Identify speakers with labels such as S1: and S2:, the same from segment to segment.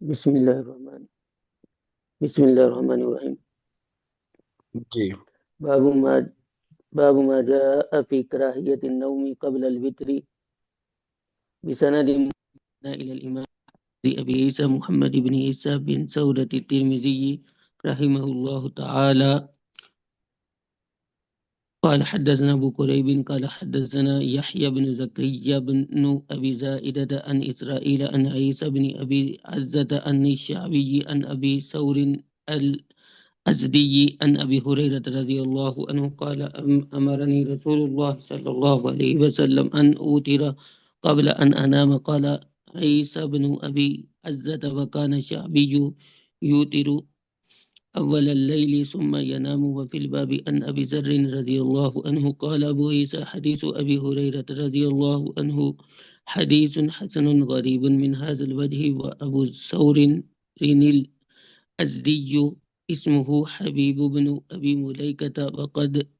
S1: بسم الله الرحمن بسم الله الرحمن الرحيم.
S2: جی
S1: باب ما باب ما جاء في كراهية النوم قبل الوتر بسند إلى الإمام أبي عيسى محمد بن عيسى بن سودة الترمذي رحمه الله تعالى قال حدثنا أبو كريب قال حدثنا يحيى بن زكريا بن أبي زائدة عن إسرائيل عن عيسى بن أبي عزة عن الشعبي عن أبي ثور الأزدي عن أبي هريرة رضي الله عنه قال أمرني رسول الله صلى الله عليه وسلم أن أوتر قبل أن أنام. قال عيسى بن أبي عزة وكان الشعبي يوتر أول الليل ثم ينام. وفي الباب عن أبي ذر رضي الله عنه قال أبو عيسى حديث أبي هريرة رضي الله عنه حديث حسن غريب من هذا الوجه. وأبو ثور الأزدي اسمه حبيب بن أبي مليكة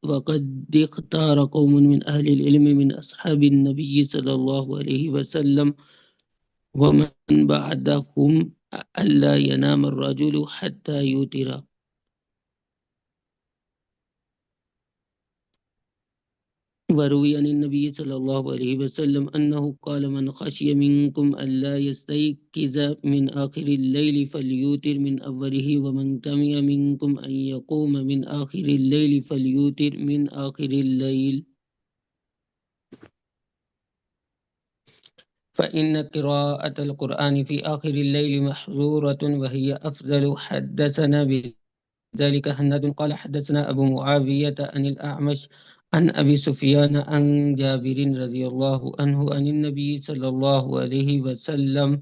S1: وقد اختار قوم من أهل العلم من أصحاب النبي صلى الله عليه وسلم ومن بعدهم ألا ينام الرجل حتى يوتر. وروي عن النبي صلى الله عليه وسلم أنه قال من خشي منكم ألا يستيقظ من آخر الليل فليوتر من أوله ومن طمع منكم أن يقوم من آخر الليل فليوتر من آخر الليل فإن قراءة القرآن في آخر الليل محظورة وهي أفضل. حدثنا ذلك هناد قال حدثنا أبو معاوية عن الأعمش عن أبي سفيان عن جابر رضي الله عنه عن النبي صلى الله عليه وسلم.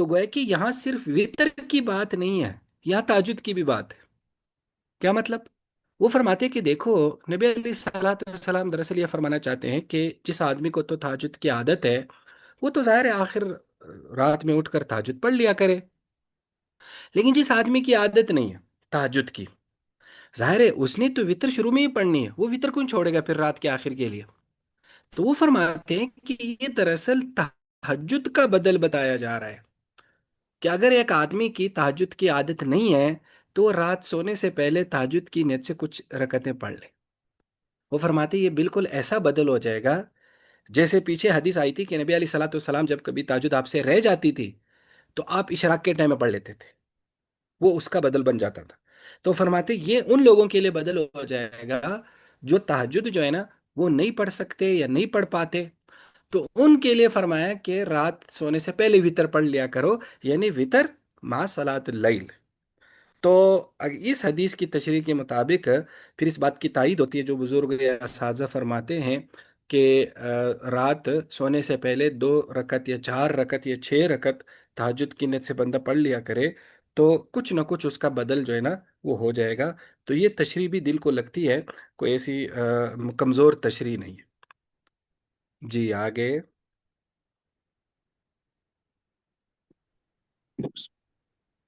S2: تو گویا کہ یہاں صرف وطر کی بات نہیں ہے، یہاں تہجد کی بھی بات ہے۔ کیا مطلب؟ وہ فرماتے ہیں کہ دیکھو، نبی علیہ الصلوۃ والسلام دراصل یہ فرمانا چاہتے ہیں کہ جس آدمی کو تو تہجد کی عادت ہے، وہ تو ظاہر ہے آخر رات میں اٹھ کر تہجد پڑھ لیا کرے، لیکن جس آدمی کی عادت نہیں ہے تہجد کی، ظاہر ہے اس نے تو وطر شروع میں ہی پڑھنی ہے، وہ وطر کون چھوڑے گا پھر رات کے آخر کے لیے؟ تو وہ فرماتے ہیں کہ یہ دراصل تہجد کا بدل بتایا جا رہا ہے، کہ اگر ایک آدمی کی تہجد کی عادت نہیں ہے تو وہ رات سونے سے پہلے تہجد کی نیت سے کچھ رکعتیں پڑھ لے۔ وہ فرماتے ہیں یہ بالکل ایسا بدل ہو جائے گا جیسے پیچھے حدیث آئی تھی کہ نبی علیہ الصلوۃ والسلام جب کبھی تہجد آپ سے رہ جاتی تھی تو آپ اشراق کے ٹائم میں پڑھ لیتے تھے، وہ اس کا بدل بن جاتا تھا۔ تو فرماتے یہ ان لوگوں کے لیے بدل ہو جائے گا جو تہجد جو ہے نا وہ نہیں پڑھ سکتے یا نہیں پڑھ پاتے، تو ان کے لیے فرمایا کہ رات سونے سے پہلے وطر پڑھ لیا کرو، یعنی وطر مع صلاۃ اللیل۔ تو اس حدیث کی تشریح کے مطابق پھر اس بات کی تائید ہوتی ہے، جو بزرگ یا اساتذہ فرماتے ہیں کہ رات سونے سے پہلے 2 رکعت یا 4 رکعت یا 6 رکعت تہجد کی نیت سے بندہ پڑھ لیا کرے تو کچھ نہ کچھ اس کا بدل جو ہے نا وہ ہو جائے گا۔ تو یہ تشریح بھی دل کو لگتی ہے، کوئی ایسی کمزور تشریح نہیں ہے۔ جی آگے۔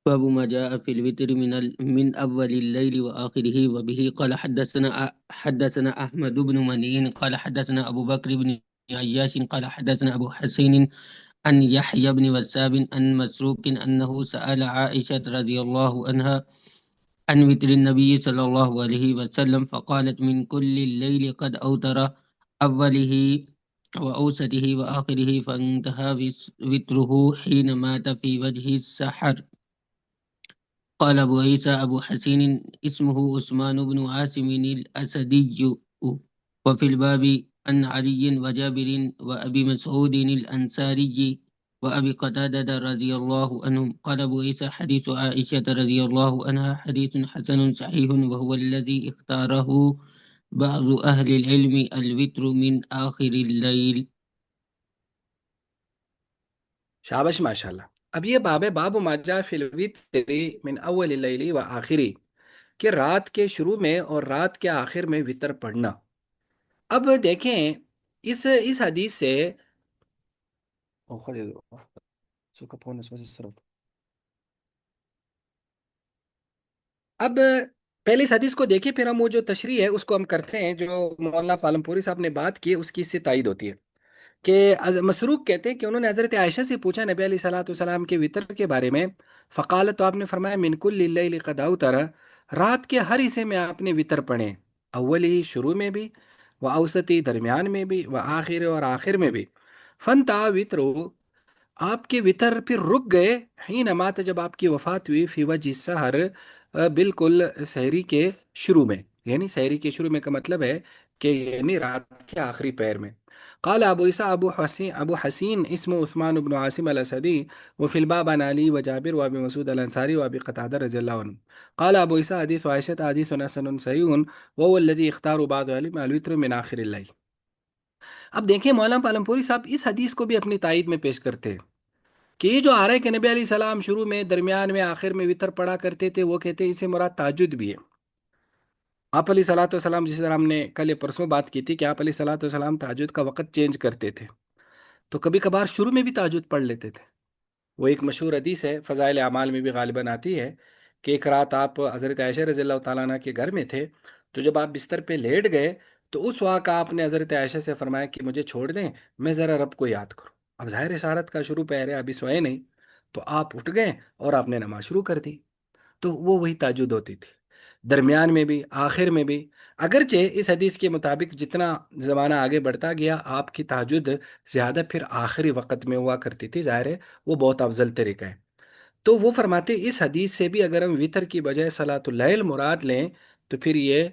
S1: باب ما جاء في الوتر من أول الليل وآخره. وبه قال حدثنا أحمد بن منين قال حدثنا أبو بكر بن عياش قال حدثنا أبو حسين عن يحيى بن وساب عن مسروق أنه سأل عائشة رضي الله عنها عن وتر النبي صلى الله عليه وسلم فقالت من كل الليل قد أوتر أوله وأوسطه وآخره فانتهى وتره حين مات في وجه السحر. قال أبو عيسى أبو حسين اسمه عثمان بن عاصم الأسدي. وفي الباب عن علي وجابر وأبي مسعود الأنصاري وأبي قتادة رضي الله عنهم. قال أبو عيسى حديث عائشة رضي الله عنها حديث حسن صحيح وهو الذي اختاره بعض أهل العلم الوتر من آخر الليل.
S2: شابش ماشاءاللہ۔ اب یہ باب ہے، باب ما جاء فی الوتر من اول اللیل و آخری، کہ رات کے شروع میں اور رات کے آخر میں وطر پڑھنا۔ اب دیکھیں اس حدیث سے اب پہلے اس حدیث کو دیکھیں، پھر ہم وہ جو تشریح ہے اس کو ہم کرتے ہیں جو مولانا پالم پوری صاحب نے بات کی، اس کی اس سے تائید ہوتی ہے کہ مسروق کہتے ہیں کہ انہوں نے حضرت عائشہ سے پوچھا نبی علیہ الصلوۃ والسلام کے وطر کے بارے میں، فقالت، تو آپ نے فرمایا من کل اللیل قد اوتر، رات کے ہر حصے میں آپ نے وطر پڑھے، اولی شروع میں بھی، و اوسطی درمیان میں بھی، و آخر اور آخر میں بھی، فنتا وطرو، آپ کے وطر پھر رک گئے، حین مات، جب آپ کی وفات ہوئی، فی وجہ سحر، بالکل سحری کے شروع میں، یعنی سحری کے شروع میں کا مطلب ہے کہ یعنی رات کے آخری پیر میں۔ قال ابو عیسیٰ، ابو حسین اسم عثمان بن عاصم الاسدی، وفی الباب عن علی و جابر و ابی مسعود الانصاری و ابی قتادہ رضی اللہ عنہ۔ قال ابو عیسیٰ حدیث عائشہ حدیث حسن صحیح وهو الذی اختار بعض علم الوتر من آخر اللیل۔ اب دیکھیں مولانا پالم پوری صاحب اس حدیث کو بھی اپنی تائید میں پیش کرتے ہیں کہ یہ جو آ رہا ہے کہ نبی علیہ السلام شروع میں، درمیان میں، آخر میں وطر پڑھا کرتے تھے، وہ کہتے ہیں اسے مراد تہجد بھی ہے۔ آپ علیہ صلاۃ والسلام، جس طرح ہم نے کل یا پرسوں بات کی تھی کہ آپ علیہ صلاۃ والسلام تہجد کا وقت چینج کرتے تھے، تو کبھی کبھار شروع میں بھی تہجد پڑھ لیتے تھے۔ وہ ایک مشہور حدیث ہے، فضائل اعمال میں بھی غالباً آتی ہے کہ ایک رات آپ حضرت عائشہ رضی اللہ تعالیٰ عنہ کے گھر میں تھے، تو جب آپ بستر پہ لیٹ گئے تو اس وقت آپ نے حضرت عائشہ سے فرمایا کہ مجھے چھوڑ دیں، میں ذرا رب کو یاد کروں۔ اب ظاہر اشارت کا شروع پہ ہے، ابھی سوئے نہیں، تو آپ اٹھ گئے اور آپ نے نماز شروع کر دی، تو وہ وہی تہجد ہوتی تھی، درمیان میں بھی، آخر میں بھی۔ اگرچہ اس حدیث کے مطابق جتنا زمانہ آگے بڑھتا گیا آپ کی تہجد زیادہ پھر آخری وقت میں ہوا کرتی تھی، ظاہر ہے وہ بہت افضل طریقہ ہے۔ تو وہ فرماتے اس حدیث سے بھی اگر ہم وطر کی بجائے صلاۃ اللیل مراد لیں تو پھر یہ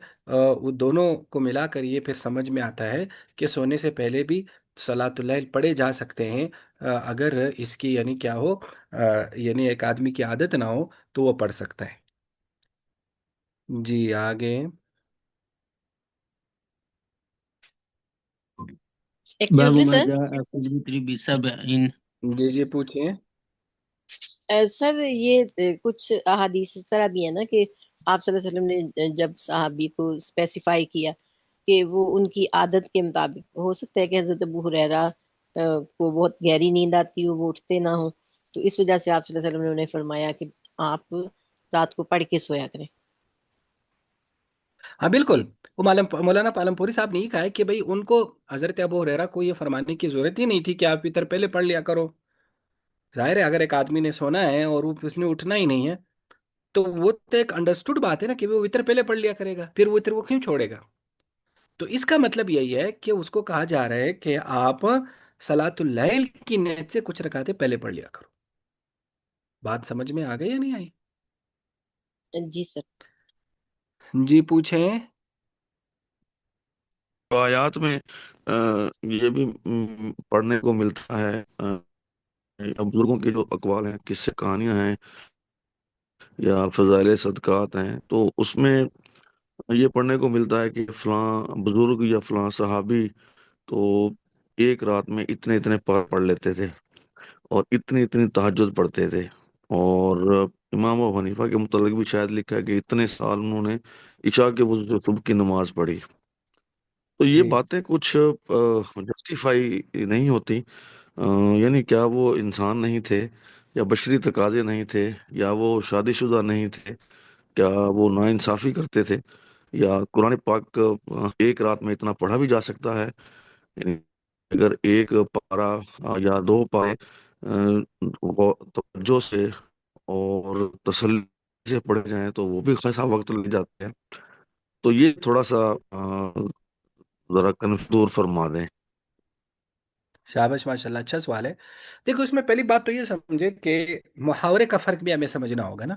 S2: وہ دونوں کو ملا کر یہ پھر سمجھ میں آتا ہے کہ سونے سے پہلے بھی صلاۃ اللیل پڑھے جا سکتے ہیں، اگر اس کی یعنی کیا ہو، یعنی ایک آدمی کی عادت نہ ہو تو وہ پڑھ سکتا ہے۔ جی آگے۔
S3: ایکسکیوز
S1: باب
S3: می
S1: ما
S3: سر،
S1: جاء في الوتر بسبع.
S2: جی جی پوچھیں۔
S3: سر یہ کچھ احادیث اس طرح بھی ہے نا کہ آپ صلی اللہ علیہ وسلم نے جب صحابی کو اسپیسیفائی کیا کہ وہ ان کی عادت کے مطابق، ہو سکتا ہے کہ حضرت ابو ہریرہ کو بہت گہری نیند آتی ہو، وہ اٹھتے نہ ہوں، تو اس وجہ سے آپ صلی اللہ علیہ وسلم نے انہیں فرمایا کہ آپ رات کو پڑھ کے سویا کریں۔
S2: ہاں بالکل، وہ مولانا پالم پوری صاحب نے یہ کہا ہے کہ بھائی ان کو حضرت ابو ہریرہ کو یہ فرمانے کی ضرورت ہی نہیں تھی کہ آپ وطر پہلے پڑھ لیا کرو۔ ظاہر ہے اگر ایک آدمی نے سونا ہے اور اس نے اٹھنا ہی نہیں ہے، تو وہ تو ایک انڈرسٹوڈ بات ہے نا کہ وہ وطر پہلے پڑھ لیا کرے گا، پھر وہ وطر وہ کیوں چھوڑے گا؟ تو اس کا مطلب یہی ہے کہ اس کو کہا جا رہا ہے کہ آپ صلاۃ اللیل کی نیت سے کچھ رکعتیں پہلے پڑھ لیا کرو۔ بات سمجھ میں آ گئی یا نہیں آئی؟
S3: جی سر۔
S2: جی پوچھیں۔
S4: روایات میں یہ بھی پڑھنے کو ملتا ہے، بزرگوں کے جو اقوال ہیں، قصے کہانیاں ہیں یا فضائل صدقات ہیں، تو اس میں یہ پڑھنے کو ملتا ہے کہ فلاں بزرگ یا فلاں صحابی تو ایک رات میں اتنے اتنے پار پڑھ لیتے تھے اور اتنی اتنی تہجد پڑھتے تھے، اور امام ابو حنیفہ کے متعلق بھی شاید لکھا ہے کہ اتنے سال انہوں نے عشاء کے وضو سے صبح کی نماز پڑھی۔ تو یہ
S2: جی
S4: باتیں کچھ جسٹیفائی نہیں ہوتی، یعنی کیا وہ انسان نہیں تھے، یا بشری تقاضے نہیں تھے، یا وہ شادی شدہ نہیں تھے، کیا وہ ناانصافی کرتے تھے، یا قرآن پاک ایک رات میں اتنا پڑھا بھی جا سکتا ہے؟ یعنی اگر ایک پارا یا دو پارے توجہ سے اور تسلی سے پڑھے جائیں تو وہ بھی خاصا وقت لگ جاتے ہیں۔ تو یہ تھوڑا سا ذرا دور فرما دیں۔
S2: شابش، ماشاء اللہ، اچھا سوال ہے۔ دیکھو اس میں پہلی بات تو یہ سمجھے کہ محاورے کا فرق بھی ہمیں سمجھنا ہوگا نا۔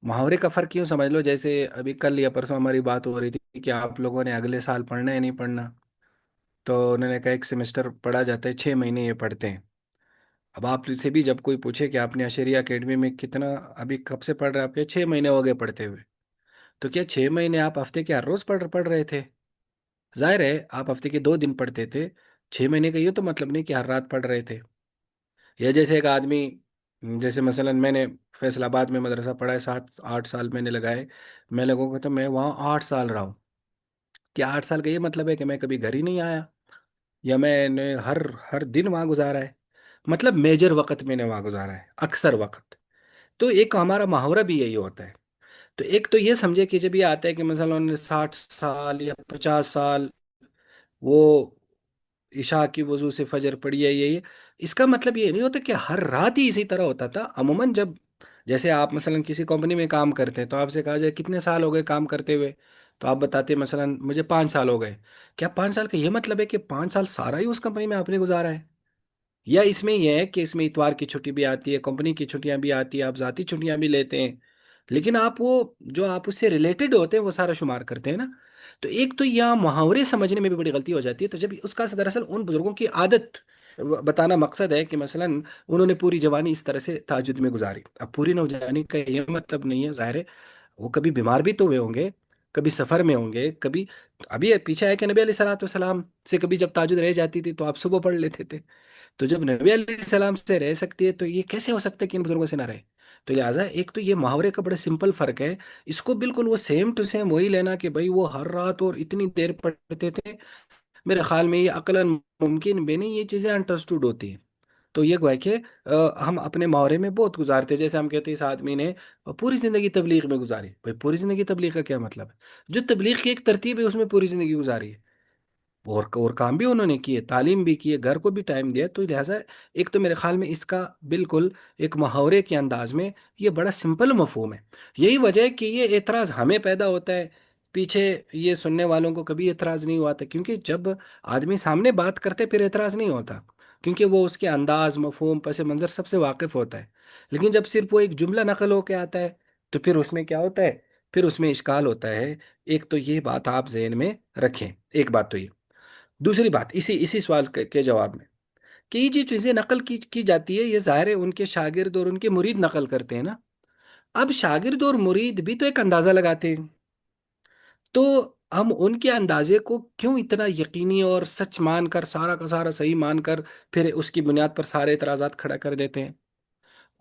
S2: محاورے کا فرق کیوں سمجھ لو، جیسے ابھی کل یا پرسوں ہماری بات ہو رہی تھی کہ آپ لوگوں نے اگلے سال پڑھنا ہے نہیں پڑھنا، تو انہوں نے کہا ایک سیمسٹر پڑھا جاتا ہے، 6 مہینے یہ پڑھتے ہیں۔ اب آپ سے بھی جب کوئی پوچھے کہ آپ نے اشریہ اکیڈمی میں کتنا، ابھی کب سے پڑھ رہے ہیں، آپ کے 6 مہینے ہو گئے پڑھتے ہوئے، تو کیا 6 مہینے آپ ہفتے کے ہر روز پڑھ رہے تھے؟ ظاہر ہے آپ ہفتے کے 2 دن پڑھتے تھے، 6 مہینے کا یہ تو مطلب نہیں کہ ہر رات پڑھ رہے تھے۔ یا جیسے ایک آدمی، جیسے مثلا میں نے فیصل آباد میں مدرسہ پڑھا ہے، 7 8 سال میں نے لگائے، میں لوگوں کو تو میں وہاں 8 سال رہا ہوں۔ کیا 8 سال کا یہ مطلب ہے کہ میں کبھی گھر ہی نہیں آیا، یا میں نے ہر ہر دن وہاں گزارا ہے؟ مطلب میجر وقت میں نے وہاں گزارا ہے، اکثر وقت۔ تو ایک ہمارا محاورہ بھی یہی ہوتا ہے۔ تو ایک تو یہ سمجھے کہ جب یہ آتا ہے کہ مثلا انہوں نے 60 سال یا 50 سال وہ عشاء کی وضو سے فجر پڑھی ہے، یہ اس کا مطلب یہ نہیں ہوتا کہ ہر رات ہی اسی طرح ہوتا تھا۔ عموماً جب جیسے آپ مثلا کسی کمپنی میں کام کرتے ہیں تو آپ سے کہا جائے کتنے سال ہو گئے کام کرتے ہوئے، تو آپ بتاتے ہیں مثلا مجھے 5 سال ہو گئے۔ کیا 5 سال کا یہ مطلب ہے کہ 5 سال سارا ہی اس کمپنی میں آپ نے گزارا ہے؟ یا اس میں یہ ہے کہ اس میں اتوار کی چھٹی بھی آتی ہے، کمپنی کی چھٹیاں بھی آتی ہیں، آپ ذاتی چھٹیاں بھی لیتے ہیں، لیکن آپ وہ جو آپ اس سے ریلیٹڈ ہوتے ہیں وہ سارا شمار کرتے ہیں نا؟ تو ایک تو یہاں محاورے سمجھنے میں بھی بڑی غلطی ہو جاتی ہے۔ تو جب اس کا دراصل ان بزرگوں کی عادت بتانا مقصد ہے کہ مثلا انہوں نے پوری جوانی اس طرح سے تہجد میں گزاری۔ اب پوری نوجوانی کا یہ مطلب نہیں ہے، ظاہر ہے وہ کبھی بیمار بھی تو ہوئے ہوں گے، کبھی سفر میں ہوں گے، کبھی ابھی پیچھے ہے کہ نبی علیہ الصلوۃ والسلام سے کبھی جب تہجد رہ جاتی تھی تو آپ صبح پڑھ لیتے تھے۔ تو جب نبی علیہ السلام سے رہ سکتی ہے تو یہ کیسے ہو سکتا ہے کہ ان بزرگوں سے نہ رہے؟ تو لہٰذا ایک تو یہ محاورے کا بڑا سمپل فرق ہے، اس کو بالکل وہ سیم ٹو سیم وہی لینا کہ بھائی وہ ہر رات اور اتنی دیر پڑھتے تھے، میرے خیال میں یہ عقلاً ممکن بھی نہیں، یہ چیزیں انڈرسٹوڈ ہوتی ہیں۔ تو یہ گویا کہ ہم اپنے محاورے میں بہت گزارتے ہیں، جیسے ہم کہتے ہیں اس آدمی نے پوری زندگی تبلیغ میں گزاری۔ بھائی پوری زندگی تبلیغ کا کیا مطلب ہے؟ جو تبلیغ کی ایک ترتیب ہے اس میں پوری زندگی گزاری ہے، اور کام بھی انہوں نے کیے، تعلیم بھی کی ہے، گھر کو بھی ٹائم دیا، تو لہٰذا ایک تو میرے خیال میں اس کا بالکل ایک محاورے کے انداز میں یہ بڑا سمپل مفہوم ہے۔ یہی وجہ ہے کہ یہ اعتراض ہمیں پیدا ہوتا ہے، پیچھے یہ سننے والوں کو کبھی اعتراض نہیں ہوا تھا، کیونکہ جب آدمی سامنے بات کرتے پھر اعتراض نہیں ہوتا، کیونکہ وہ اس کے انداز، مفہوم، پس منظر سب سے واقف ہوتا ہے۔ لیکن جب صرف وہ ایک جملہ نقل ہو کے آتا ہے تو پھر اس میں کیا ہوتا ہے؟ پھر اس میں اشکال ہوتا ہے۔ ایک تو یہ بات آپ ذہن میں رکھیں، ایک بات تو یہ۔ دوسری بات اسی سوال کے جواب میں، کہ یہ جو چیزیں نقل کی جاتی ہے، یہ ظاہر ہے ان کے شاگرد اور ان کے مرید نقل کرتے ہیں نا۔ اب شاگرد اور مرید بھی تو ایک اندازہ لگاتے ہیں، تو ہم ان کے اندازے کو کیوں اتنا یقینی اور سچ مان کر، سارا کا سارا صحیح مان کر، پھر اس کی بنیاد پر سارے اعتراضات کھڑا کر دیتے ہیں؟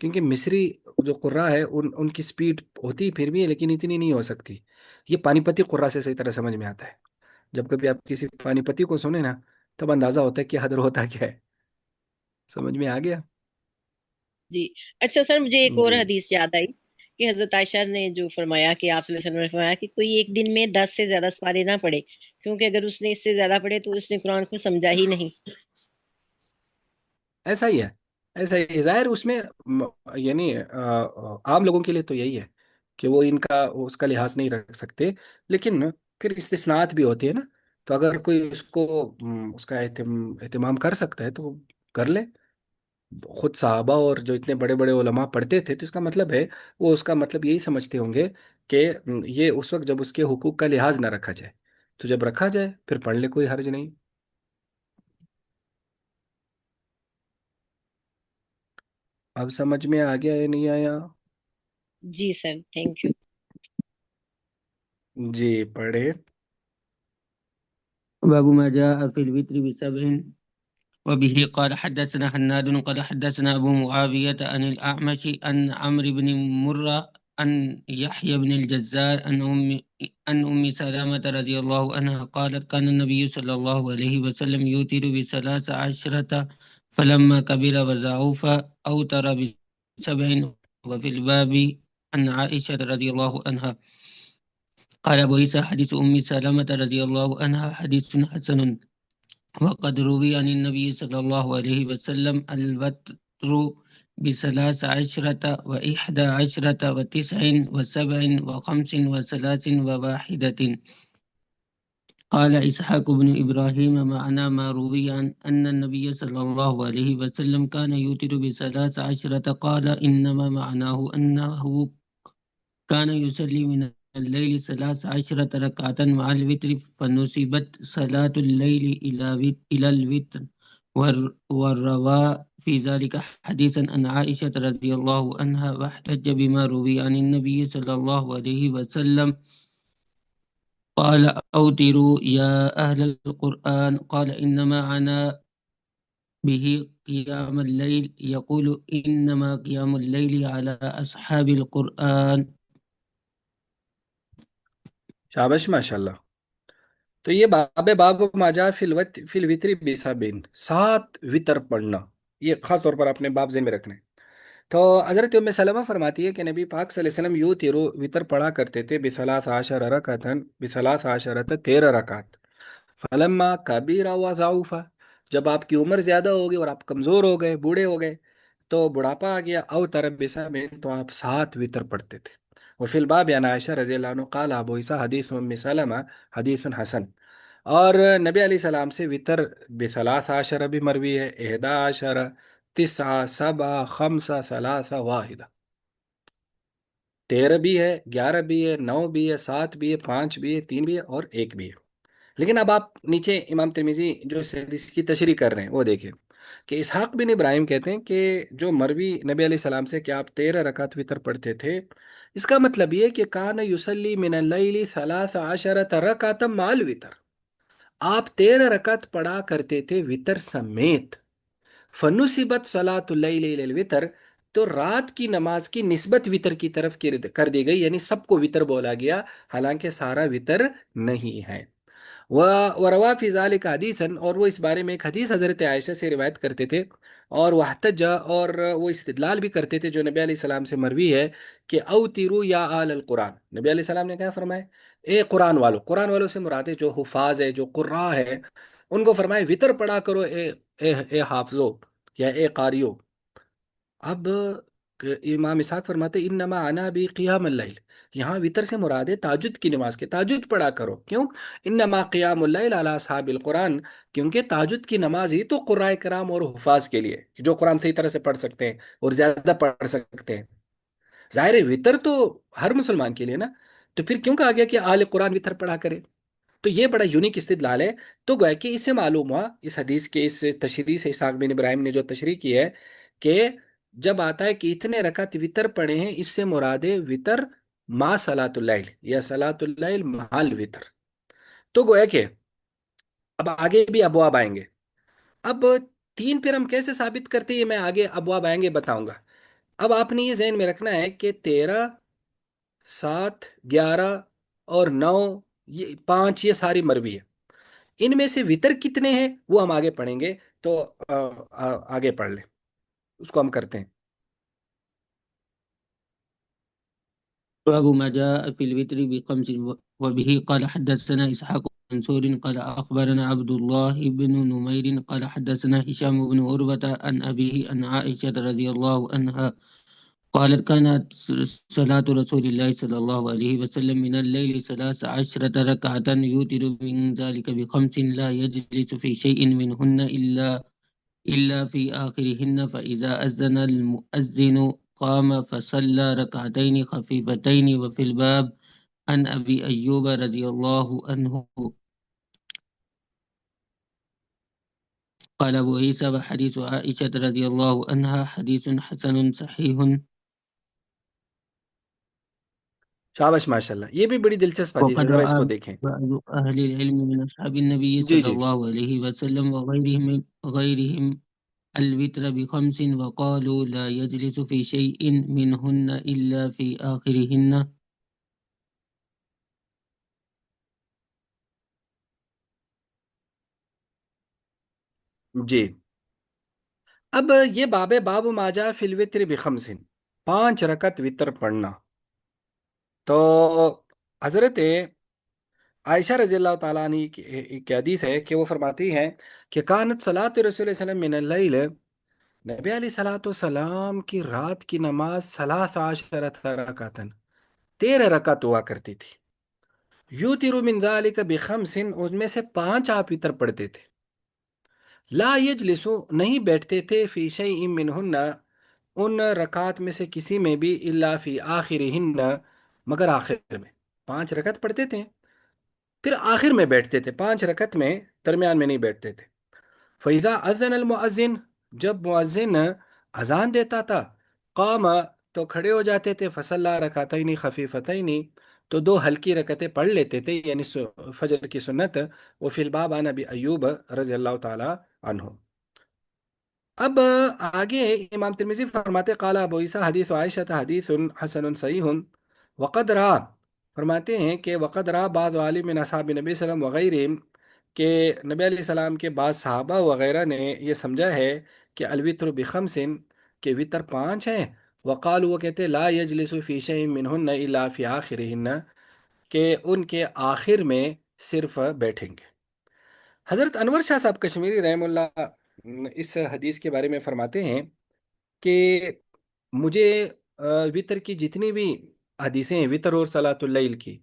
S2: کیونکہ مصری جو قرا ہے ان کی سپیڈ ہوتی پھر بھی ہے لیکن اتنی نہیں ہو سکتی. یہ پانی پتی قرا سے صحیح طرح سمجھ میں آتا ہے. جب کبھی آپ کسی پانی پتی کو سنیں نا تب اندازہ ہوتا ہے کہ حدر ہوتا کیا ہے. سمجھ میں آ گیا؟
S3: جی. اچھا سر، مجھے ایک اور
S2: جی.
S3: حدیث یاد آئی کہ حضرت عائشہ نے جو فرمایا کہ آپ صلی اللہ علیہ وسلم نے فرمایا کہ کوئی ایک دن میں 10 سے زیادہ سپارے نہ پڑے، کیونکہ اگر اس نے اس سے زیادہ پڑھے تو اس نے قرآن کو سمجھا ہی نہیں.
S2: ایسا ہی ہے. ایسا ہی ہے. ظاہر اس میں یعنی عام لوگوں کے لیے تو یہی ہے کہ وہ اس کا لحاظ نہیں رکھ سکتے. لیکن پھر استثناءات بھی ہوتی ہے نا. تو اگر کوئی اس کو اس کا اہتمام کر سکتا ہے تو وہ کر لے. خود صحابہ اور جو اتنے بڑے بڑے علماء پڑھتے تھے تو اس کا مطلب ہے وہ اس کا مطلب یہی سمجھتے ہوں گے کہ یہ اس وقت جب اس کے حقوق کا لحاظ نہ رکھا جائے، تو جب رکھا جائے پھر پڑھ لے، کوئی حرج نہیں. اب سمجھ میں آ گیا یا نہیں آیا؟
S3: جی سر، تھینک یو.
S2: جی پڑھے.
S1: باب ما جاء في الوتر بسبع. وبه قال حدثنا حناد قال حدثنا أبو معاوية عن الأعمش عن عمرو بن مرة عن يحيى بن الجزار عن أم سلامة رضي الله عنها قالت كان النبي صلى الله عليه وسلم يوتر ب13 فلما كبر وضعف أوتر ب7. وفي الباب عن عائشة رضي الله عنها قال أبو عيسى حديث أم سلامة رضي الله عنها حديث حسن. وقد روي عن النبي صلى الله عليه وسلم الوتر ب13 و11 و9 و7 و5 و3 و1. قال إسحاق بن إبراهيم معنى ما روي عن أن النبي صلى الله عليه وسلم كان يوتر ب13. قال إنما معناه أنه كان يصلي من الليل 13 ركعة مع الوتر فنسبت صلاة الليل إلى الوتر. والروا في ذلك حديثا عن عائشة رضي الله عنها واحتج بما روي عن النبي صلى الله عليه وسلم قال أوتروا يا أهل القرآن. قال إنما أنا به قيام الليل، يقول إنما قيام الليل على أصحاب القرآن.
S2: شابش ماشاء اللہ. تو یہ باب ماجا فی الوتر بیسابین، 7 وطر پڑھنا. یہ خاص طور پر اپنے باب ذہن میں رکھنا ہے. تو حضرت ام سلمہ فرماتی ہے کہ نبی پاک صلی اللہ علیہ وسلم یوترو وطر پڑھا کرتے تھے ب13 رکعتن، ب13 13 رکعت. فلما کبیرا و ضعوفا، جب آپ کی عمر زیادہ ہو گئی اور آپ کمزور ہو گئے، بوڑھے ہو گئے، تو بڑھاپا آ گیا، او طرف بسا میں، تو آپ 7 وطر پڑھتے تھے. اور فی الباب عن عائشہ رضی اللہ عنہ قال ابو عیسیٰ حدیث ام سلمہ حدیث حسن. اور نبی علیہ السلام سے وطر ب13 بھی مروی ہے، 11 9 7 5 3 واحدہ. 13 بھی ہے، 11 بھی ہے، 9 بھی ہے، 7 بھی ہے، 5 بھی ہے، 3 بھی ہے اور 1 بھی ہے. لیکن اب آپ نیچے امام ترمذی جو اس حدیث کی تشریح کر رہے ہیں وہ دیکھیں کہ اسحاق بن ابراہیم کہتے ہیں کہ جو مروی نبی علیہ السلام سے کہ آپ 13 رکعت وطر پڑھتے تھے، اس کا مطلب یہ کہ کان یصلی من اللیل 13 رکعتا مع الوتر، آپ 13 رکعت پڑھا کرتے تھے وطر سمیت. فنسبت صلاۃ اللیل الی الوتر، تو رات کی نماز کی نسبت وطر کی طرف کر دی گئی، یعنی سب کو وطر بولا گیا حالانکہ سارا وطر نہیں ہے. وروا فی ذلک حدیثا، اور وہ اس بارے میں ایک حدیث حضرت عائشہ سے روایت کرتے تھے. اور واحتج، اور وہ استدلال بھی کرتے تھے جو نبی علیہ السلام سے مروی ہے کہ اوتروا یا آل القرآن. نبی علیہ السلام نے کیا فرمایا؟ اے قرآن والوں. قرآن والوں سے مراد ہے جو حفاظ ہے، جو قراء ہے، ان کو فرمائے وطر پڑھا کرو اے حافظو یا اے قاریو. اب امام اسحاق فرماتے انما انا بھی قیام اللیل، یہاں وطر سے مراد ہے تہجد کی نماز کے، تہجد پڑھا کرو. کیوں؟ انما قیام اللیل علی اصحاب القرآن، کیونکہ تہجد کی نماز ہی تو قراء کرام اور حفاظ کے لیے جو قرآن صحیح طرح سے پڑھ سکتے ہیں اور زیادہ پڑھ سکتے ہیں. ظاہر ہے وطر تو ہر مسلمان کے لیے نا، تو پھر کیوں کہا گیا کہ آل قرآن وطر پڑھا کرے؟ تو یہ بڑا یونیک استدلال ہے. تو گویا کہ اس سے معلوم ہوا، اس حدیث کے اس تشریح سے اسحاق بن ابراہیم نے جو تشریح کی ہے کہ جب آتا ہے کہ اتنے رکعت وطر پڑھے ہیں، اس سے مراد ہے وطر ما صلاۃ اللیل یا صلاۃ اللیل مع الوتر. تو گویا کہ اب آگے بھی ابواب آئیں گے. اب 3 پھر ہم کیسے ثابت کرتے ہیں، میں آگے ابواب آئیں گے بتاؤں گا. اب آپ نے یہ ذہن میں رکھنا ہے کہ 13، 7، 11 اور 9، یہ 5 یہ ساری مروی ہے۔ ان میں سے وطر کتنے ہیں وہ ہم آگے پڑھیں گے، تو آگے پڑھ لیں، اس کو ہم کرتے ہیں۔
S1: باب ما جاء في الوتر بخمس وبه قال حدثنا إسحاق بن منصور قال أخبرنا عبد الله بن نمير قال حدثنا هشام بن عروة عن أبيه عن عائشة رضي الله عنها قالت كانت صلاة رسول الله صلى الله عليه وسلم من الليل 13 ركعة يوتر من ذلك بخمس لا يجلس في شيء منهن إلا في آخرهن فإذا أذن المؤذن قام فصلى ركعتين خفيفتين وفي الباب عن أبي أيوب رضي الله عنه قال أبو عيسى وحديث عائشة رضي الله عنها حديث حسن صحيح
S2: شابش ماشاءاللہ، یہ بھی بڑی دلچسپ حدیث ہے،
S1: وقد
S2: ذرا اس کو
S1: رأى
S2: دیکھیں۔
S1: بعض أهل العلم من أصحاب النبي
S2: جی
S1: صلى
S2: جی
S1: الله عليه وسلم وغيرهم الوتر بخمس وقالوا لا يجلس في شيء منهن إلا في آخرهن
S2: جی۔ اب یہ باب ماجا فی الوتر بخمس، 5 رکعت وطر پڑھنا۔ تو حضرت عائشہ رضی اللہ تعالیٰ عنہ کی حدیث ہے کہ وہ فرماتی ہیں کہ کانت صلاۃ رسول اللہ صلی اللہ علیہ وسلم من اللیل، نبی علیہ صلاۃ والسلام کی رات کی نماز 13 رکعتن، 13 رکعت ہوا کرتی تھی۔ یوتر من ذالک بخمس، اس میں سے 5 آپ وطر پڑھتے تھے۔ لا یجلسو، نہیں بیٹھتے تھے، فی شیء منہن، ان رکعات میں سے کسی میں بھی، الا فی آخرہن، مگر آخر میں۔ 5 رکعت پڑھتے تھے، پھر آخر میں بیٹھتے تھے، 5 رکعت میں درمیان میں نہیں بیٹھتے تھے۔ فَإِذَا أَذَّنَ الْمُؤَذِّنُ، جب مؤذن اذان دیتا تھا، قام، تو کھڑے ہو جاتے تھے، فصلی رکعتین خفیفتین، تو 2 ہلکی رکعتیں پڑھ لیتے تھے، یعنی فجر کی سنت۔ وفی الباب عن ابی ایوب رضی اللہ تعالی عنہ۔ اب آگے امام ترمذی فرماتے قال ابو عیسیٰ حدیث عائشہ حدیث حسن صحیح، وقد را، فرماتے ہیں کہ وقد را بعض عالم من اصحاب نبی صلی اللہ علیہ وسلم وغیرہ، کہ نبی علیہ السلام کے بعض صحابہ وغیرہ نے یہ سمجھا ہے کہ الوتر بخمس، کہ وطر 5 ہیں، وقال، وہ کہتے لا یجلس فی شیء منہن الا فی آخرہن، کہ ان کے آخر میں صرف بیٹھیں گے۔ حضرت انور شاہ صاحب کشمیری رحم اللہ اس حدیث کے بارے میں فرماتے ہیں کہ مجھے وطر کی جتنی بھی حدیثیں ہیں وطر اور صلاۃ اللیل کی،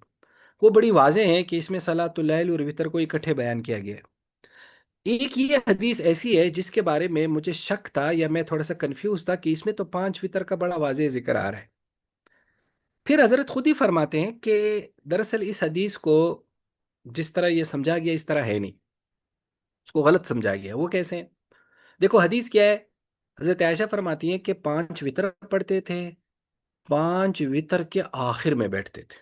S2: وہ بڑی واضح ہیں کہ اس میں صلاۃ اللیل اور وطر کو اکٹھے بیان کیا گیا ہے۔ ایک یہ حدیث ایسی ہے جس کے بارے میں مجھے شک تھا، یا میں تھوڑا سا کنفیوز تھا، کہ اس میں تو 5 وطر کا بڑا واضح ذکر آ رہا ہے۔ پھر حضرت خود ہی فرماتے ہیں کہ دراصل اس حدیث کو جس طرح یہ سمجھا گیا اس طرح ہے نہیں، اس کو غلط سمجھا گیا ہے۔ وہ کیسے ہیں؟ دیکھو حدیث کیا ہے، حضرت عائشہ فرماتی ہیں کہ 5 وطر پڑھتے تھے، 5 وطر کے آخر میں بیٹھتے تھے۔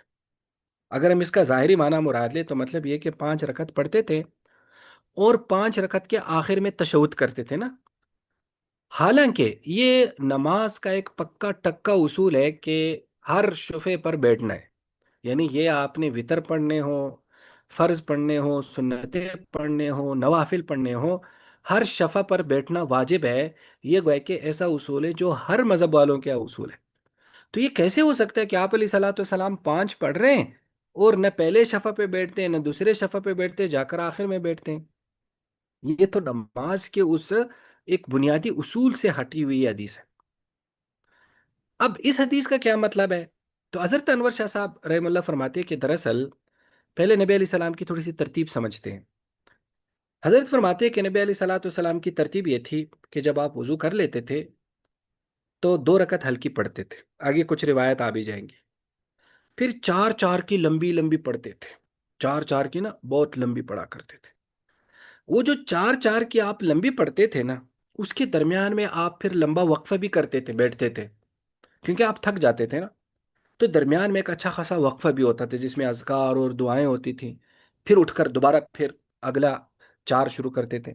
S2: اگر ہم اس کا ظاہری معنی مراد لیں تو مطلب یہ کہ 5 رکعت پڑھتے تھے اور 5 رکعت کے آخر میں تشہد کرتے تھے نا۔ حالانکہ یہ نماز کا ایک پکا ٹکا اصول ہے کہ ہر شفے پر بیٹھنا ہے، یعنی یہ آپ نے وطر پڑھنے ہوں، فرض پڑھنے ہوں، سنتیں پڑھنے ہوں، نوافل پڑھنے ہوں، ہر شفع پر بیٹھنا واجب ہے۔ یہ گویا کہ ایسا اصول ہے جو ہر مذہب والوں کا اصول ہے۔ تو یہ کیسے ہو سکتا ہے کہ آپ علیہ صلاۃ والسلام 5 پڑھ رہے ہیں اور نہ پہلے شفع پہ بیٹھتے ہیں نہ دوسرے شفع پہ بیٹھتے ہیں، جا کر آخر میں بیٹھتے ہیں؟ یہ تو نماز کے اس ایک بنیادی اصول سے ہٹی ہوئی حدیث ہے۔ اب اس حدیث کا کیا مطلب ہے؟ تو حضرت انور شاہ صاحب رحم اللہ فرماتے ہیں کہ دراصل پہلے نبی علیہ السلام کی تھوڑی سی ترتیب سمجھتے ہیں۔ حضرت فرماتے ہیں کہ نبی علیہ صلاۃ والسلام کی ترتیب یہ تھی کہ جب آپ وضو کر لیتے تھے تو 2 رکعت ہلکی پڑھتے تھے، آگے کچھ روایت آ بھی جائیں گی۔ پھر 4 4 کی لمبی لمبی پڑھتے تھے، 4 4 کی نا بہت لمبی پڑھا کرتے تھے۔ وہ جو 4 4 کی آپ لمبی پڑھتے تھے نا، اس کے درمیان میں آپ پھر لمبا وقفہ بھی کرتے تھے، بیٹھتے تھے، کیونکہ آپ تھک جاتے تھے نا، تو درمیان میں ایک اچھا خاصا وقفہ بھی ہوتا تھا جس میں اذکار اور دعائیں ہوتی تھیں، پھر اٹھ کر دوبارہ پھر اگلا 4 شروع کرتے تھے۔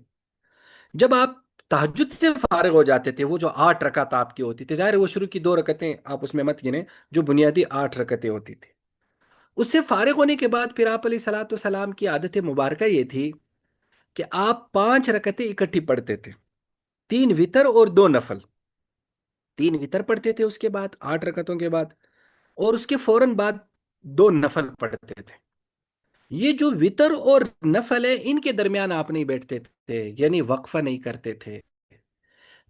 S2: جب آپ تہجد سے فارغ ہو جاتے تھے، وہ جو 8 رکعت آپ کی ہوتی تھی، ظاہر ہے وہ شروع کی 2 رکعتیں آپ اس میں مت گنیں، جو بنیادی 8 رکعتیں ہوتی تھی، اس سے فارغ ہونے کے بعد پھر آپ علیہ الصلوۃ والسلام کی عادت مبارکہ یہ تھی کہ آپ 5 رکعتیں اکٹھی پڑھتے تھے، 3 وتر اور 2 نفل، 3 وتر پڑھتے تھے اس کے بعد 8 رکعتوں کے بعد، اور اس کے فوراً بعد 2 نفل پڑھتے تھے۔ یہ جو وطر اور نفل ہے ان کے درمیان آپ نہیں بیٹھتے تھے، یعنی وقفہ نہیں کرتے تھے،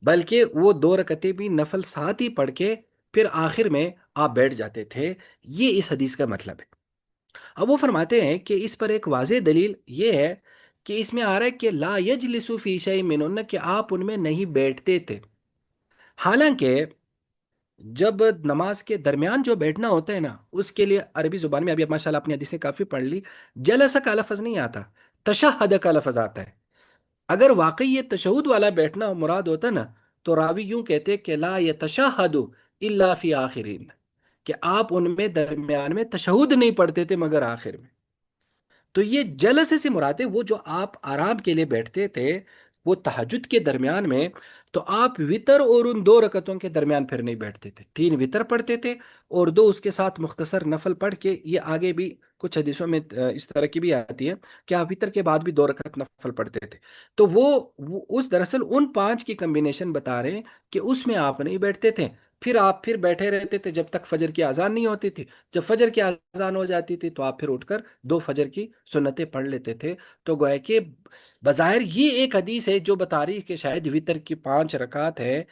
S2: بلکہ وہ 2 رکعتیں بھی نفل ساتھ ہی پڑھ کے پھر آخر میں آپ بیٹھ جاتے تھے۔ یہ اس حدیث کا مطلب ہے۔ اب وہ فرماتے ہیں کہ اس پر ایک واضح دلیل یہ ہے کہ اس میں آ رہا ہے کہ لا یجلسوا فی شیء منہن، کہ آپ ان میں نہیں بیٹھتے تھے، حالانکہ جب نماز کے درمیان جو بیٹھنا ہوتا ہے نا، اس کے لیے عربی زبان میں، ابھی ماشاء اللہ اپنی حدیثیں کافی پڑھ لی، جلسہ کا لفظ نہیں آتا، تشہد کا لفظ آتا ہے۔ اگر واقعی یہ تشہد والا بیٹھنا مراد ہوتا نا، تو راوی یوں کہتے کہ لا یتشہد الا فی آخرین، کہ آپ ان میں درمیان میں تشہد نہیں پڑھتے تھے مگر آخر میں۔ تو یہ جلسے سے مراد ہے وہ جو آپ آرام کے لیے بیٹھتے تھے وہ تہجد کے درمیان میں، تو آپ وطر اور ان 2 رکعتوں کے درمیان پھر نہیں بیٹھتے تھے، 3 وطر پڑھتے تھے اور 2 اس کے ساتھ مختصر نفل پڑھ کے، یہ آگے بھی کچھ حدیثوں میں اس طرح کی بھی آتی ہے کہ آپ وطر کے بعد بھی 2 رکعت نفل پڑھتے تھے۔ تو وہ اس دراصل ان 5 کی کمبینیشن بتا رہے ہیں کہ اس میں آپ نہیں بیٹھتے تھے، پھر آپ پھر بیٹھے رہتے تھے جب تک فجر کی اذان نہیں ہوتی تھی، جب فجر کی اذان ہو جاتی تھی تو آپ پھر اٹھ کر 2 فجر کی سنتیں پڑھ لیتے تھے۔ تو گویا کہ بظاہر یہ ایک حدیث ہے جو بتا رہی ہے کہ شاید وطر کی 5 رکعت ہے،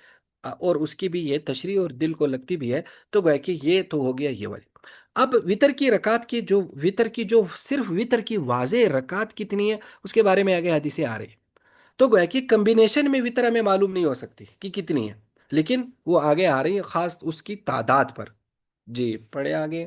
S2: اور اس کی بھی یہ تشریح اور دل کو لگتی بھی ہے، تو گویا کہ یہ تو ہو گیا یہ والی۔ اب وطر کی رکعت کی جو صرف وطر کی واضح رکعت کتنی ہے اس کے بارے میں آگے حدیثیں آ رہی ہیں، تو گویا کہ کمبینیشن میں وطر ہمیں معلوم نہیں ہو سکتی کہ کتنی ہے، لیکن وہ آگے آ رہی ہے خاص اس کی تعداد پر۔ جی پڑھے آگے۔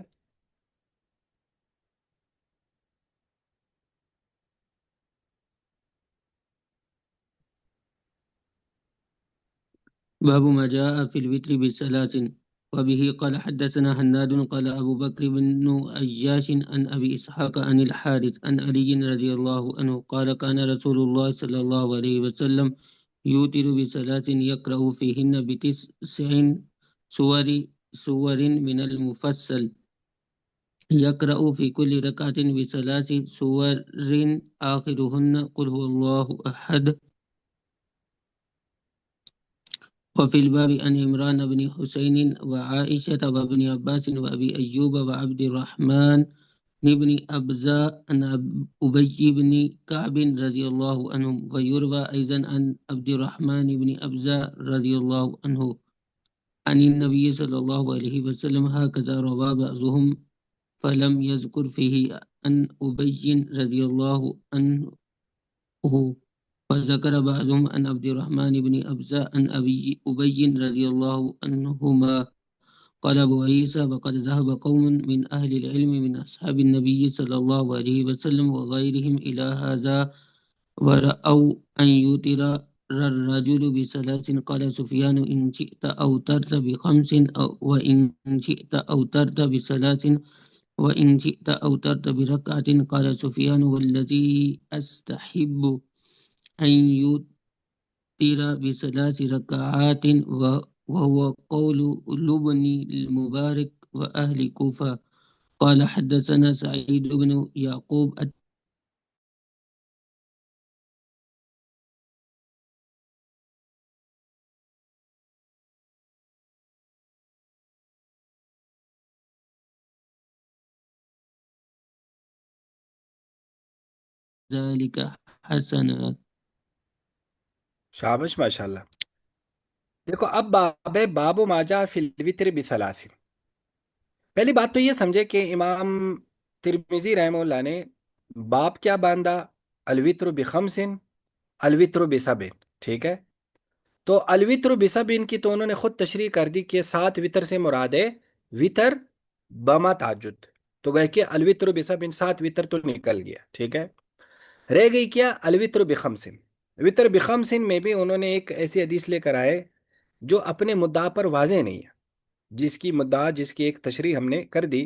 S1: باب ما جاء في الوتر بثلاث. وبه قال حدثنا هناد قال أبو بكر بن عياش عن أبي إسحاق عن الحارث عن علي رضي الله عنه قال كان رسول الله صلى الله عليه وسلم يوتر بثلاث يقرأ فيهن بتسع سور من المفصل، يقرأ في كل ركعة بثلاث سور آخرهن قل هو الله أحد. وفي الباب عن عمران بن حسين وعائشة وابن عباس وأبي أيوب وعبد الرحمن بن أبزة عن أبي بن كعب رضي الله عنهم، ويروى أيضا عن عبد الرحمن بن أبزة رضي الله عنه عن النبي صلى الله عليه وسلم، هكذا روى بعضهم فلم يذكر فيه عن أبي رضي الله عنه، وذكر بعضهم عن عبد الرحمن بن أبزة عن أبي رضي الله عنهما. قال أبو عيسى وقد ذهب قوم من أهل العلم من أصحاب النبي صلى الله عليه وسلم وغيرهم إلى هذا، ورأوا أن يوتر الرجل بثلاث. قال سفيان إن شئت أوترت بخمس، وإن شئت أوترت بثلاث، وإن شئت أوترت بركعة. قال سفيان والذي أستحب أن يوتر بثلاث ركعات وهو قول ابن المبارك وأهل كوفة. قال حدثنا سعيد بن يعقوب ذلك حسنا.
S2: شابش ماشاء اللہ۔ دیکھو اب باب ہے، باب ما جاء فی الوتر بثلاث۔ پہلی بات تو یہ سمجھے کہ امام ترمذی رحمہ اللہ نے باب کیا باندھا، الوتر بخمس، الوتر بسبع، ٹھیک ہے؟ تو الوتر بسبع کی تو انہوں نے خود تشریح کر دی کہ 7 وتر سے مراد ہے وتر بما تہجد، تو گئے کہ الوتر بسبع 7 وتر تو نکل گیا، ٹھیک ہے؟ رہ گئی کیا الوتر بخمس۔ وتر بخمس میں بھی انہوں نے ایک ایسی حدیث لے کر آئے جو اپنے مدعا پر واضح نہیں ہے، جس کی مدعا، جس کی ایک تشریح ہم نے کر دی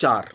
S2: 4,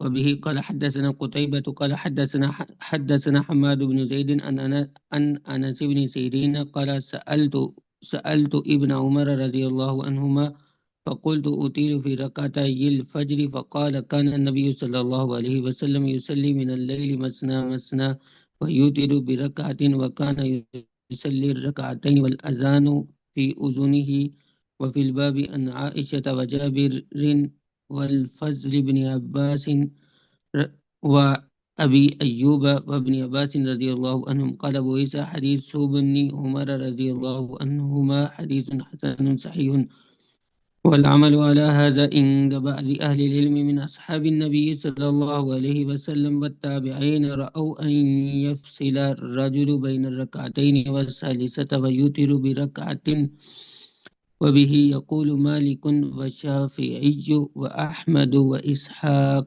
S1: وبه قال حدثنا قتيبة قال حدثنا حماد بن زيد عن أنس بن سيرين قال سألت ابن عمر رضي الله عنهما فقلت أطيل في ركعتي الفجر فقال كان النبي صلى الله عليه وسلم يصلي من الليل مثنى مثنى ويوتر بركعة وكان يصلي الركعتين والأذان في أذنه. وفي الباب عن عائشة وجابر والفضل بن عباس وأبي أيوب وابن عباس رضي الله عنهم قال أبو عيسى حديث ابن عمر رضي الله عنهما حديث حسن صحيح. والعمل على هذا عند بعض أهل العلم من أصحاب النبي صلى الله عليه وسلم والتابعين رأوا أن يفصل الرجل بين الركعتين والثالثة ويوتر بركعة. وبه يقول مالك والشافعي وأحمد وإسحاق.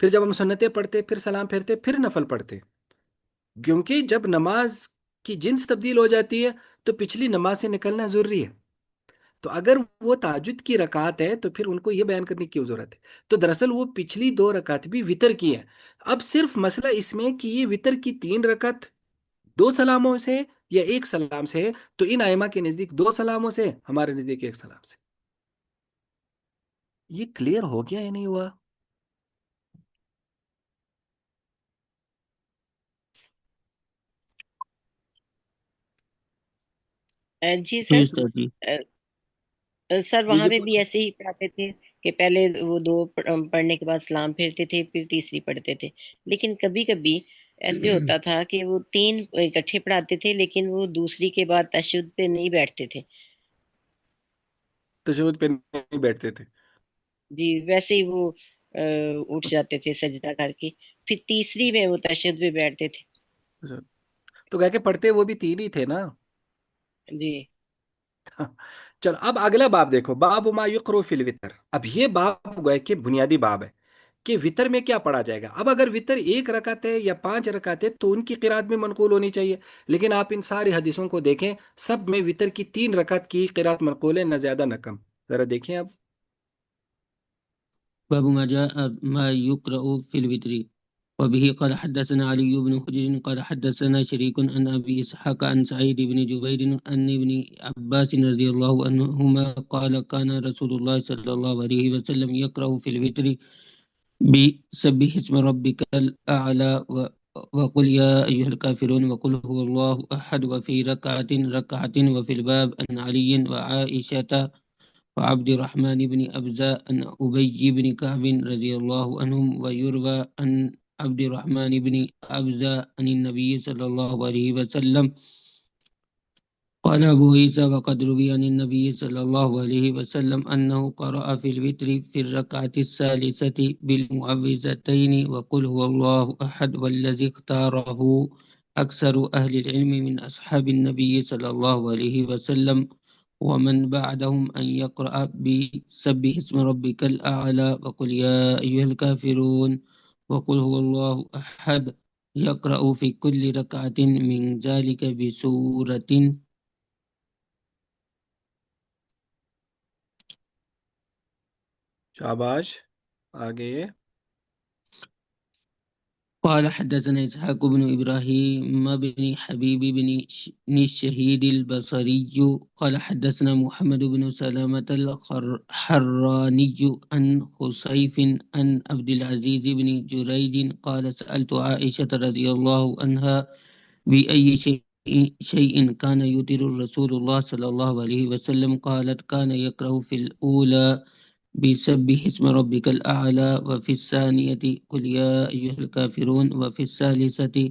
S2: پھر جب ہم سنتیں پڑھتے پھر سلام پھیرتے پھر نفل پڑھتے، کیونکہ جب نماز کی جنس تبدیل ہو جاتی ہے تو پچھلی نماز سے نکلنا ضروری ہے۔ تو اگر وہ تہجد کی رکعت ہے تو پھر ان کو یہ بیان کرنے کی کیوں ضرورت ہے؟ تو دراصل وہ پچھلی 2 رکعت بھی وطر کی ہے۔ اب صرف مسئلہ اس میں کہ یہ وطر کی 3 رکعت 2 سلاموں سے یا 1 سلام سے ہے، تو ان ائمہ کے نزدیک 2 سلاموں سے، ہمارے نزدیک 1 سلام سے۔ یہ کلیئر ہو گیا یا نہیں ہوا؟
S3: جی سر،
S1: جی سر جی
S3: سر
S2: جی
S3: وہاں
S2: جی
S3: پہ بھی
S2: پوچھیں۔
S3: ایسے ہی پڑھاتے تھے کہ پہلے وہ 2 پڑھنے کے بعد سلام پھیرتے تھے، پھر تیسری پڑھتے تھے، لیکن کبھی کبھی ایسے ہوتا تھا کہ وہ 3 اکٹھے پڑھاتے تھے لیکن وہ دوسری کے بعد تشہد پہ نہیں بیٹھتے تھے۔
S2: تشہد پہ نہیں بیٹھتے تھے۔
S3: جی ویسے ہی وہ اٹھ جاتے تھے سجدہ کر کے، پھر تیسری میں وہ تشہد پہ بیٹھتے تھے۔
S2: تو کہہ کے پڑھتے وہ بھی 3 ہی تھے نا۔
S3: جی
S2: چلو اب اگلا باب دیکھو، باب ما یقرؤ فی الوتر۔ اب یہ باب گویا کہ بنیادی باب ہے کہ وطر میں کیا پڑھا جائے گا۔ اب اگر وطر 1 رکعت ہے یا 5 رکعت ہے تو ان کی قرات بھی منقول ہونی چاہیے، لیکن آپ ان ساری حدیثوں کو دیکھیں، سب میں وطر کی 3 رکعت کی قرات منقول ہے، نہ زیادہ نہ کم۔ ذرا دیکھیں اب۔
S1: باب ما جاء ما يقرأ في الوتر. وبه قال حدثنا علي بن حجر قال حدثنا شريك عن أبي إسحاق عن سعيد بن جبير عن ابن عباس رضي الله عنهما قال كان رسول الله صلى الله عليه وسلم يقرأ في الوتر بسبح اسم ربك الأعلى وقل يا أيها الكافرون وقل هو الله أحد وفي ركعة وفي الباب عن علي وعائشة وعبد الرحمن بن أبزة عن أبي بن كعب رضي الله عنهم، ويروى عن عبد الرحمن بن أبزة عن النبي صلى الله عليه وسلم قال أبو عيسى وقد روي عن النبي صلى الله عليه وسلم أنه قرأ في الوتر في الركعة الثالثة بالمعوذتين وقل هو الله أحد، والذي اختاره أكثر أهل العلم من أصحاب النبي صلى الله عليه وسلم ومن بعدهم أن يقرأ بسبح اسم ربك الأعلى وقل يا أيها الكافرون وقل هو الله أحد، يقرأ في كل ركعة من ذلك بسورة.
S2: شاباش، آگے۔
S1: قال حدثنا إسحاق بن إبراهيم بن حبيب بن الشهيد البصري قال حدثنا محمد بن سلامة الحراني عن خصيف عن عبد العزيز بن جريج قال سألت عائشة رضي الله عنها بأي شيء كان يوتر رسول الله صلى الله عليه وسلم قالت كان يقرأ في الأولى بسبح اسم ربك الأعلى، وفي الثانية قل يا أيها الكافرون، وفي الثالثة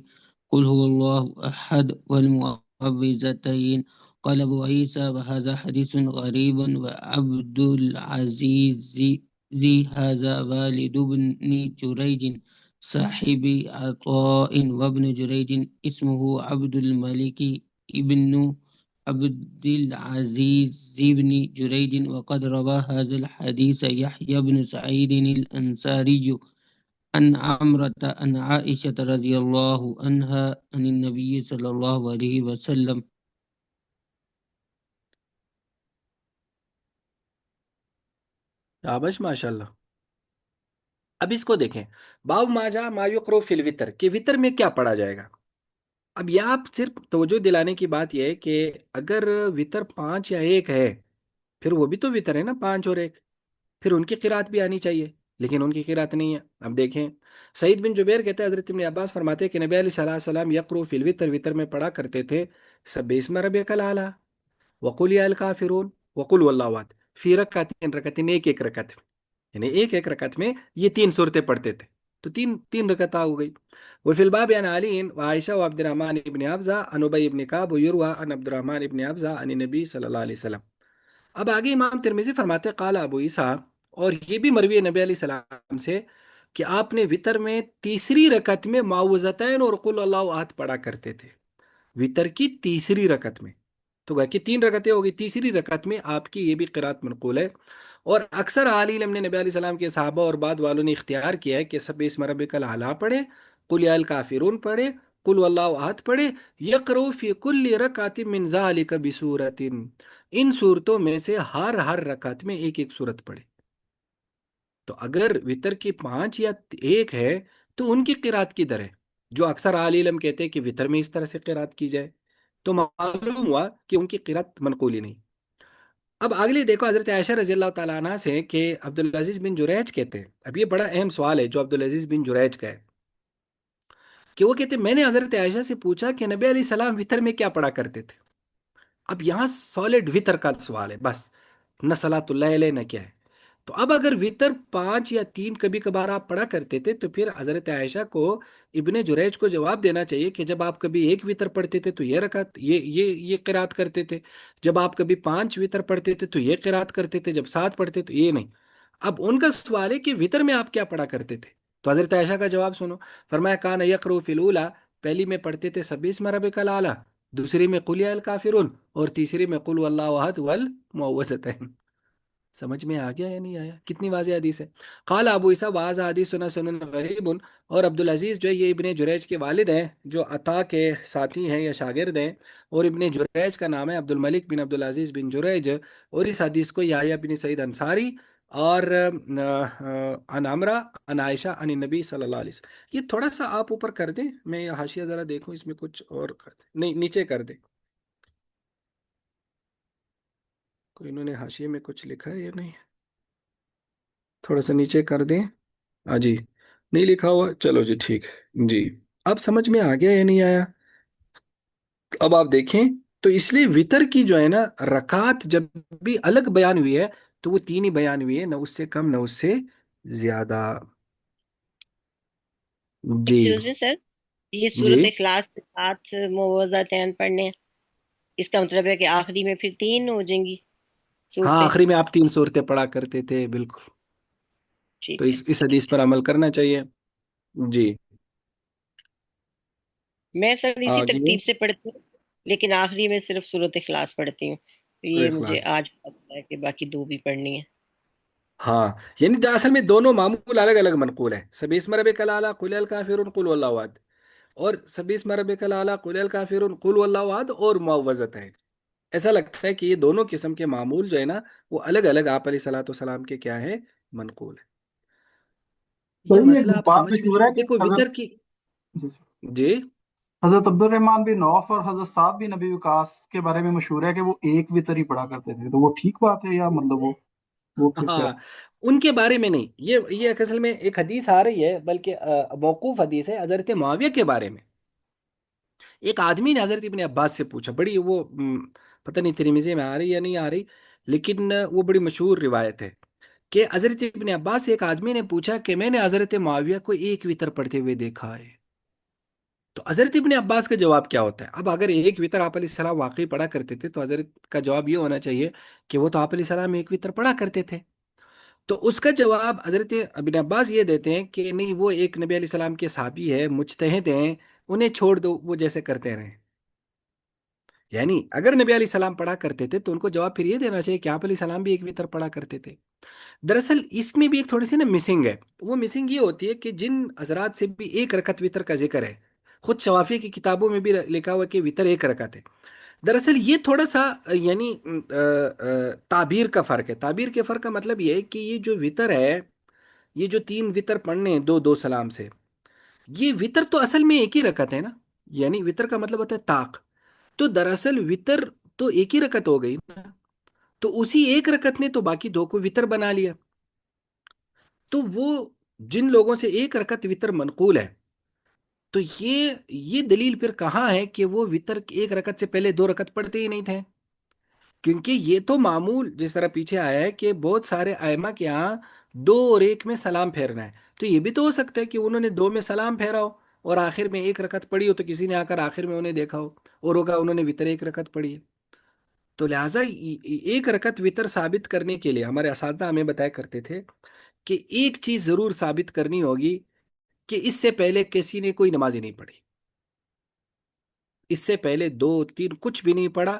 S1: قل هو الله أحد والمعوذتين. قال أبو عيسى وهذا حديث غريب، وعبد العزيز هذا والد بن جريج صاحب عطاء، وابن جريج اسمه عبد الملك ابن عبد العزيز بن جريج، وقد روى هذا الحديث يحيى بن سعيد الأنصاري عن عمرة عن عائشة رضي الله عنها عن النبي صلى الله عليه وسلم.
S2: شاباش، ماشاء اللہ۔ اب اس کو دیکھیں، باب ما جاء ما یقرؤ فی الوتر، کہ وطر میں کیا پڑھا جائے گا۔ اب یہاں صرف توجہ دلانے کی بات یہ ہے کہ اگر وطر 5 یا 1 ہے، پھر وہ بھی تو وطر ہے نا، 5 اور 1، پھر ان کی قرات بھی آنی چاہیے، لیکن ان کی قرات نہیں ہے۔ اب دیکھیں، سعید بن جبیر کہتے ہیں حضرت ابن عباس فرماتے ہیں کہ نبی علیہ السلام یقرؤ فی الوتر، وطر میں پڑھا کرتے تھے سبح اسم ربک الاعلی وقل یا الکافرون وقل واللہ احد فی رکعتین، رکعتین، ایک ایک رکعت میں، یعنی ایک ایک رکعت میں یہ 3 صورتیں پڑھتے تھے، تو تین رکعت ہو گئی۔ وفی الباب عن علی وعائشہ وعبد الرحمن ابن حفظہ عن ابی ابن کعب ویروى عن عبد الرحمن ابن حفظہ عن نبی صلی اللہ علیہ وسلم۔ اب آگے امام ترمذی فرماتے قال ابو عیسیٰ، اور یہ بھی مروی ہے نبی علیہ السلام سے کہ آپ نے وطر میں تیسری رکعت میں معوذتین اور قل اللہ احد پڑھا کرتے تھے، وطر کی تیسری رکعت میں۔ تو گویا کہ 3 رکعتیں ہو گئی، تیسری رکعت میں آپ کی یہ بھی قرات منقول ہے۔ اور اکثر اہل علم نے نبی علیہ السلام کے صحابہ اور بعد والوں نے اختیار کیا ہے کہ سب اسم ربک الاعلیٰ پڑھے، قل یا الکافرون پڑھے، قل واللہ احد پڑھے، یقرؤ فی کل رکعت من ذلک بسورۃ، ان صورتوں میں سے ہر رکعت میں ایک ایک صورت پڑھے۔ تو اگر وطر کی 5 یا 1 ہے تو ان کی قرات کی در ہے، جو اکثر اہل علم کہتے ہیں کہ وطر میں اس طرح سے قرات کی جائے، تو معلوم ہوا کہ ان کی قرات منقول ہی نہیں۔ اب اگلے دیکھو حضرت عائشہ رضی اللہ تعالیٰ عنہ سے کہ عبدالعزیز بن جریج کہتے ہیں، اب یہ بڑا اہم سوال ہے جو عبدالعزیز بن جریج کا ہے، کہ وہ کہتے ہیں میں نے حضرت عائشہ سے پوچھا کہ نبی علیہ السلام وطر میں کیا پڑھا کرتے تھے۔ اب یہاں سالڈ وطر کا سوال ہے، بس نہ صلاۃ اللہ علیہ نہ کیا ہے۔ تو اب اگر وطر 5 یا 3 کبھی کبھار آپ پڑھا کرتے تھے تو پھر حضرت عائشہ کو، ابن جریج کو جواب دینا چاہیے کہ جب آپ کبھی 1 وطر پڑھتے تھے تو یہ رکعت یہ قرات کرتے تھے، جب آپ کبھی 5 وطر پڑھتے تھے تو یہ قرات کرتے تھے، جب 7 پڑھتے تو یہ نہیں۔ اب ان کا سوال ہے کہ وطر میں آپ کیا پڑھا کرتے تھے؟ تو حضرت عائشہ کا جواب سنو، فرمایا کان یقرؤ فی الاولی، پہلی میں پڑھتے تھے سبح اسم ربک الاعلی، دوسری میں قل یا الکافرون، اور تیسری میں قل واللہ احد والمعوذتین۔ سمجھ میں آ گیا یا نہیں آیا؟ کتنی واضح حدیث ہے۔ قال ابو عیسیٰ وہذا حدیث سنن غریب، اور عبدالعزیز جو ہے یہ ابن جریج کے والد ہیں، جو عطا کے ساتھی ہیں یا شاگرد ہیں، اور ابن جریج کا نام ہے عبد الملک بن عبدالعزیز بن جریج، اور اس حدیث کو یحییٰ بن سعید انصاری اور عن عمرہ عن عائشہ عن النبی صلی اللہ علیہ وسلم۔ یہ تھوڑا سا آپ اوپر کر دیں، میں حاشیہ ذرا دیکھوں اس میں کچھ اور نہیں، نیچے کر دیں، کوئی انہوں نے حاشیے میں کچھ لکھا ہے یا نہیں؟ تھوڑا سا نیچے کر دیں۔ ہاں جی، نہیں لکھا ہوا، چلو جی ٹھیک ہے جی۔ اب سمجھ میں آ گیا یا نہیں آیا؟ اب آپ دیکھیں تو اس لیے وطر کی جو ہے نا رکعت جب بھی الگ بیان ہوئی ہے تو وہ 3 ہی بیان ہوئی ہے، نہ اس سے کم نہ اس سے زیادہ۔ جی
S3: ایکسکیوز می سر، یہ
S2: جی
S3: صورت اخلاص کے ساتھ معوذتین پڑھنے ہیں، اس کا مطلب ہے کہ آخری میں پھر 3 ہو جائیں گی
S2: ہاں،
S3: صورتیں؟
S2: آخری میں آپ 3 صورتیں پڑھا کرتے تھے، بالکل۔ تو
S3: ٹھیک ہے،
S2: اس حدیث پر عمل کرنا چاہیے۔ جی
S3: میں سر اسی
S2: آگے
S3: ترتیب سے پڑھتی ہوں، لیکن آخری میں صرف صورت اخلاص پڑھتی ہوں،
S2: سورہ
S3: یہ مجھے
S2: اخلاص،
S3: آج پتا ہے کہ باقی 2 بھی پڑھنی ہے۔
S2: ہاں، یعنی اصل میں دونوں معمول الگ الگ منقول ہیں، سبح اسم ربک الاعلی قل الکافرون قل واللہ احد، اور سبح اسم ربک الاعلی قل الکافرون قل واللہ احد اور معوذتین۔ ایسا لگتا ہے کہ یہ دونوں قسم کے معمول جو ہے نا وہ الگ الگ آپ علیہ الصلوۃ والسلام کے کیا ہے، منقول ہے۔
S5: تو
S2: یہ
S5: یہ
S2: مسئلہ
S5: ایک
S2: آپ
S5: بات
S2: سمجھ میں
S5: مشہور ہے کہ
S2: دیکھو
S5: حضرت
S2: وطر کی۔ جی
S5: حضرت عبد الرحمن بن عوف اور حضرت سعد بن نبی وقاص کے بارے میں مشہور ہے کہ وہ 1 وطر ہی پڑھا کرتے تھے، تو وہ ٹھیک بات ہے یا مطلب وہ پھر کیا؟
S2: ہاں، ان کے بارے میں نہیں، یہ اصل میں ایک حدیث آ رہی ہے، بلکہ موقوف حدیث ہے حضرت معاویہ کے بارے میں۔ ایک آدمی نے حضرت ابن عباس سے پوچھا، بڑی وہ پتہ نہیں ترمذی میں آ رہی یا نہیں آ رہی، لیکن وہ بڑی مشہور روایت ہے کہ حضرت ابن عباس سے ایک آدمی نے پوچھا کہ میں نے حضرت معاویہ کو 1 وطر پڑھتے ہوئے دیکھا ہے۔ تو حضرت ابن عباس کا جواب کیا ہوتا ہے؟ اب اگر 1 وطر آپ علیہ السلام واقعی پڑھا کرتے تھے تو حضرت کا جواب یہ ہونا چاہیے کہ وہ تو آپ علیہ السلام 1 وطر پڑھا کرتے تھے۔ تو اس کا جواب حضرت ابن عباس یہ دیتے ہیں کہ نہیں، وہ ایک نبی علیہ السلام کے صحابی ہے، مجتہد ہیں، انہیں چھوڑ دو، وہ جیسے کرتے رہیں۔ یعنی اگر نبی علیہ السلام پڑھا کرتے تھے تو ان کو جواب پھر یہ دینا چاہیے کہ آپ علیہ السلام بھی 1 وطر پڑھا کرتے تھے۔ دراصل اس میں بھی ایک تھوڑی سی نا مسنگ ہے، وہ مسنگ یہ ہوتی ہے کہ جن حضرات سے بھی 1 رکعت وطر کا ذکر ہے، خود شوافی کی کتابوں میں بھی لکھا ہوا کہ وطر 1 رکعت ہے۔ دراصل یہ تھوڑا سا یعنی تعبیر کا فرق ہے۔ تعبیر کے فرق کا مطلب یہ ہے کہ یہ جو وطر ہے، یہ جو 3 وطر پڑھنے ہیں 2 2 سلام سے، یہ وطر تو اصل میں 1 ہی رکعت ہے نا، یعنی وطر کا مطلب ہوتا ہے طاق۔ تو دراصل وطر تو 1 ہی رکعت ہو گئی نا، تو اسی 1 رکعت نے تو باقی 2 کو وطر بنا لیا۔ تو وہ جن لوگوں سے 1 رکعت وطر منقول ہے، تو یہ دلیل پھر کہاں ہے کہ وہ وطر 1 رکعت سے پہلے 2 رکعت پڑھتے ہی نہیں تھے؟ کیونکہ یہ تو معمول جس طرح پیچھے آیا ہے کہ بہت سارے ائمہ کے ہاں 2 اور 1 میں سلام پھیرنا ہے، تو یہ بھی تو ہو سکتا ہے کہ انہوں نے 2 میں سلام پھیرا ہو اور آخر میں 1 رکعت پڑھی ہو، تو کسی نے آ کر آخر میں انہیں دیکھا ہو اور ہوگا انہوں نے وطر 1 رکعت پڑھی ہے۔ تو لہٰذا 1 رکعت وطر ثابت کرنے کے لیے ہمارے اساتذہ ہمیں بتایا کرتے تھے کہ ایک چیز ضرور ثابت کرنی ہوگی کہ اس سے پہلے کسی نے کوئی نماز ہی نہیں پڑھی، اس سے پہلے 2 3 کچھ بھی نہیں پڑھا،